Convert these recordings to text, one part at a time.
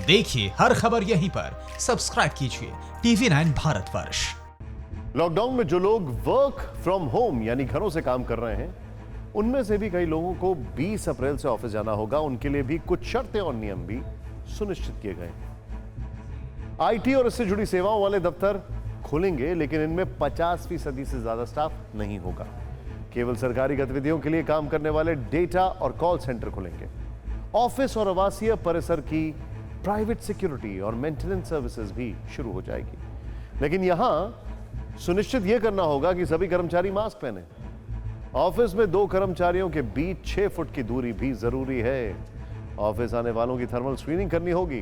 देखिए हर खबर यहीं पर, सब्सक्राइब कीजिए TV9 भारतवर्ष। लॉकडाउन में जो लोग वर्क फ्रॉम होम यानी घरों से काम कर रहे हैं, उनमें से भी कई लोगों को 20 अप्रैल से ऑफिस जाना होगा। उनके लिए भी कुछ शर्तें और नियम भी सुनिश्चित किए गए हैं। आईटी और इससे जुड़ी सेवाओं वाले दफ्तर खुलेंगे, लेकिन इनमें 50% से ज्यादा स्टाफ नहीं होगा। केवल सरकारी गतिविधियों के लिए काम करने वाले डेटा और कॉल सेंटर खुलेंगे। ऑफिस और आवासीय परिसर की प्राइवेट सिक्योरिटी और मेंटेनेंस सर्विसेज भी शुरू हो जाएगी, लेकिन यहां सुनिश्चित यह करना होगा कि सभी कर्मचारी मास्क पहने। ऑफिस में 2 कर्मचारियों के बीच 6 फुट की दूरी भी जरूरी है। ऑफिस आने वालों की थर्मल स्क्रीनिंग करनी होगी।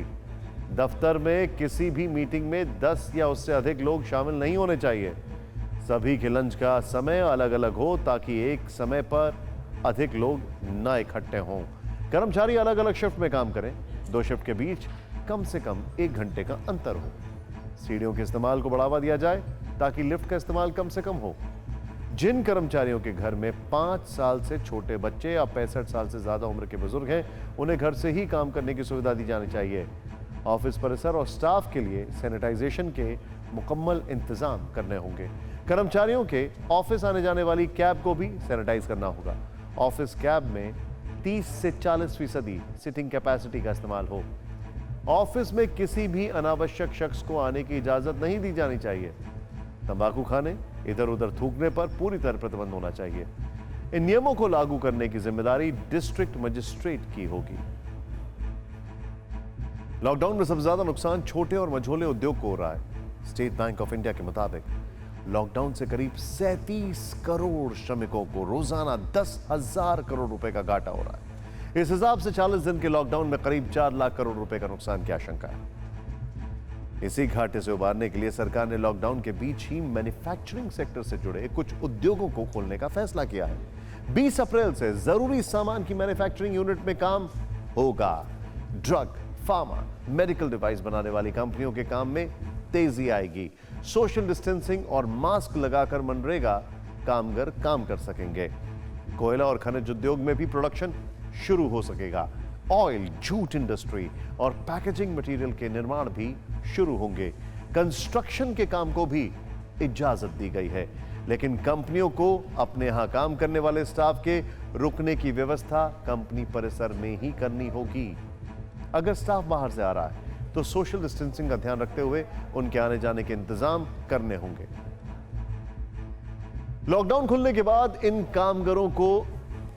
दफ्तर में किसी भी मीटिंग में 10 या उससे अधिक लोग शामिल नहीं होने चाहिए। सभी के लंच का समय अलग अलग हो ताकि एक समय पर अधिक लोग न इकट्ठे हों। कर्मचारी अलग अलग शिफ्ट में काम करें। 2 शिफ्ट के बीच कम से कम 1 घंटे का अंतर हो। सीढ़ियों के इस्तेमाल को बढ़ावा दिया जाए ताकि लिफ्ट का इस्तेमाल कम से कम हो। जिन कर्मचारियों के घर में 5 साल से छोटे बच्चे या 65 साल से ज्यादा उम्र के बुजुर्ग हैं, उन्हें घर से ही काम करने की सुविधा दी जानी चाहिए। ऑफिस परिसर और स्टाफ के लिए सैनिटाइजेशन के मुकम्मल इंतजाम करने होंगे। कर्मचारियों के ऑफिस आने जाने वाली कैब को भी सैनिटाइज करना होगा। ऑफिस कैब में 30 से 40% सिटिंग कैपेसिटी का इस्तेमाल हो। ऑफिस में किसी भी अनावश्यक शख्स को आने की इजाजत नहीं दी जानी चाहिए। तंबाकू खाने, इधर उधर थूकने पर पूरी तरह प्रतिबंध होना चाहिए। इन नियमों को लागू करने की जिम्मेदारी डिस्ट्रिक्ट मजिस्ट्रेट की होगी। लॉकडाउन में सबसे ज्यादा नुकसान छोटे और मझोले उद्योग को हो रहा है। स्टेट बैंक ऑफ इंडिया के मुताबिक लॉकडाउन से करीब 37 करोड़ श्रमिकों को रोजाना 10,000 करोड़ रुपए का घाटा हो रहा है। इस हिसाब से 40 दिन के लॉकडाउन में करीब 4 लाख करोड़ रुपए का नुकसान की आशंका है। इसी घाटे से उबारने के लिए सरकार ने लॉकडाउन के बीच ही मैन्युफैक्चरिंग सेक्टर से जुड़े कुछ उद्योगों को खोलने का फैसला किया है। 20 अप्रैल से जरूरी सामान की मैन्युफैक्चरिंग यूनिट में काम होगा। ड्रग, फार्मा, मेडिकल डिवाइस बनाने वाली कंपनियों के काम में तेजी आएगी। सोशल डिस्टेंसिंग और मास्क लगाकर मनरेगा कामगार काम कर सकेंगे। कोयला और खनिज उद्योग में भी प्रोडक्शन शुरू हो सकेगा। ऑयल, जूट इंडस्ट्री और पैकेजिंग मटेरियल के निर्माण भी शुरू होंगे। कंस्ट्रक्शन के काम को भी इजाजत दी गई है, लेकिन कंपनियों को अपने यहां काम करने वाले स्टाफ के रुकने की व्यवस्था कंपनी परिसर में ही करनी होगी। अगर स्टाफ बाहर से आ रहा है तो सोशल डिस्टेंसिंग का ध्यान रखते हुए उनके आने जाने के इंतजाम करने होंगे। लॉकडाउन खुलने के बाद इन कामगारों को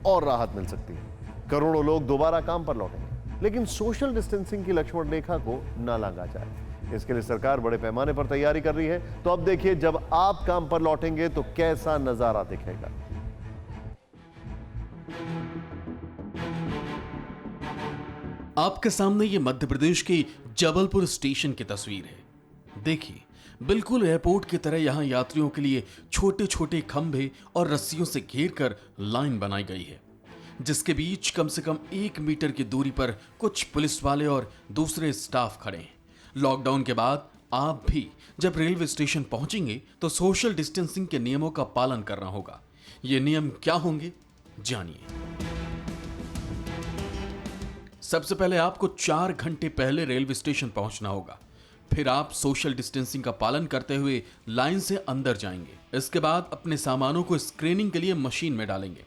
और राहत मिल सकती है। करोड़ों लोग दोबारा काम पर लौटेंगे, लेकिन सोशल डिस्टेंसिंग की लक्ष्मण रेखा को न लांघा जाए। इसके लिए सरकार बड़े पैमाने पर तैयारी कर रही है। तो अब देखिए, जब आप काम पर लौटेंगे तो कैसा नजारा दिखेगा। आपके सामने ये मध्य प्रदेश के जबलपुर स्टेशन की तस्वीर है। देखिए, बिल्कुल एयरपोर्ट की तरह यहां यात्रियों के लिए छोटे छोटे खंभे और रस्सियों से घेरकर लाइन बनाई गई है, जिसके बीच कम से कम 1 मीटर की दूरी पर कुछ पुलिस वाले और दूसरे स्टाफ खड़े हैं। लॉकडाउन के बाद आप भी जब रेलवे स्टेशन पहुंचेंगे तो सोशल डिस्टेंसिंग के नियमों का पालन करना होगा। ये नियम क्या होंगे, जानिए। सबसे पहले आपको 4 घंटे पहले रेलवे स्टेशन पहुंचना होगा। फिर आप सोशल डिस्टेंसिंग का पालन करते हुए लाइन से अंदर जाएंगे। इसके बाद अपने सामानों को स्क्रीनिंग के लिए मशीन में डालेंगे।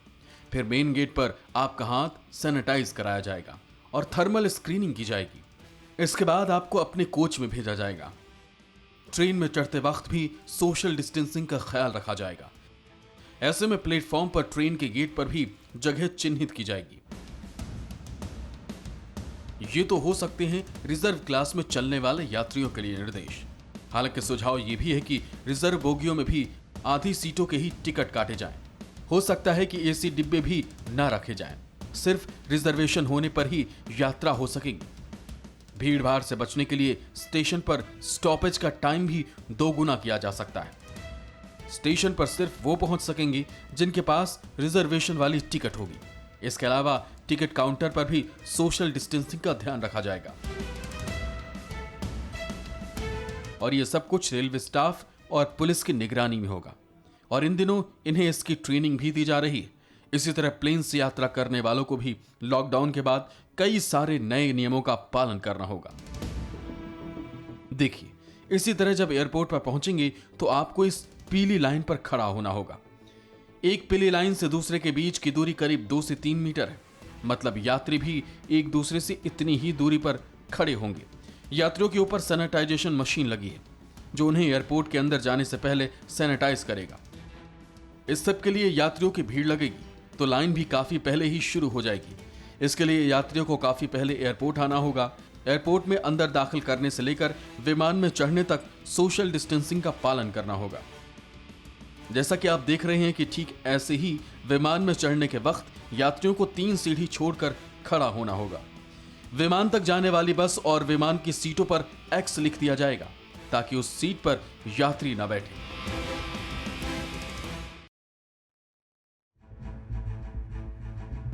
फिर मेन गेट पर आपका हाथ सैनिटाइज कराया जाएगा और थर्मल स्क्रीनिंग की जाएगी। इसके बाद आपको अपने कोच में भेजा जाएगा। ट्रेन में चढ़ते वक्त भी सोशल डिस्टेंसिंग का ख्याल रखा जाएगा। ऐसे में प्लेटफॉर्म पर ट्रेन के गेट पर भी जगह चिन्हित की जाएगी। ये तो हो सकते हैं रिजर्व क्लास में चलने वाले यात्रियों के लिए निर्देश। हालांकि सुझाव ये भी है कि रिजर्व बोगियों में भी आधी सीटों के ही टिकट काटे जाएं। हो सकता है कि एसी डिब्बे भी न रखे जाएं। सिर्फ रिजर्वेशन होने पर ही यात्रा हो सकेगी। भीड़ भाड़ से बचने के लिए स्टेशन पर स्टॉपेज का टाइम भी 2 गुना किया जा सकता है। स्टेशन पर सिर्फ वो पहुंच सकेंगे जिनके पास रिजर्वेशन वाली टिकट होगी। इसके अलावा टिकट काउंटर पर भी सोशल डिस्टेंसिंग का ध्यान रखा जाएगा। और यह सब कुछ रेलवे स्टाफ और पुलिस की निगरानी में होगा। और इन दिनों इन्हें इसकी ट्रेनिंग भी दी जा रही है। इसी तरह प्लेन से यात्रा करने वालों को भी लॉकडाउन के बाद कई सारे नए नियमों का पालन करना होगा। देखिए, इसी तरह जब एयरपोर्ट पर पहुंचेंगे तो आपको इस पीली लाइन पर खड़ा होना होगा। एक पीली लाइन से दूसरे के बीच की दूरी करीब 2 से 3 मीटर है। मतलब यात्री भी एक दूसरे से इतनी ही दूरी पर खड़े होंगे। यात्रियों के ऊपर सैनिटाइजेशन मशीन लगी है जो उन्हें एयरपोर्ट के अंदर जाने से पहले सैनिटाइज करेगा। इस सब के लिए यात्रियों की भीड़ लगेगी तो लाइन भी काफी पहले ही शुरू हो जाएगी। इसके लिए यात्रियों को काफी पहले एयरपोर्ट आना होगा। एयरपोर्ट में अंदर दाखिल करने से लेकर विमान में चढ़ने तक सोशल डिस्टेंसिंग का पालन करना होगा। जैसा कि आप देख रहे हैं कि ठीक ऐसे ही विमान में चढ़ने के वक्त यात्रियों को 3 सीढ़ी छोड़कर खड़ा होना होगा। विमान तक जाने वाली बस और विमान की सीटों पर X लिख दिया जाएगा ताकि उस सीट पर यात्री न बैठे।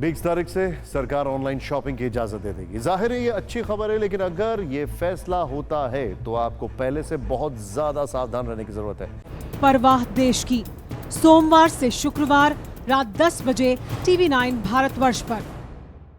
20 तारीख से सरकार ऑनलाइन शॉपिंग की इजाजत दे देगी। जाहिर है ये अच्छी खबर है, लेकिन अगर ये फैसला होता है तो आपको पहले से बहुत ज्यादा सावधान रहने की जरूरत है। परवाह देश की, सोमवार से शुक्रवार रात 10 बजे TV9 भारतवर्ष पर।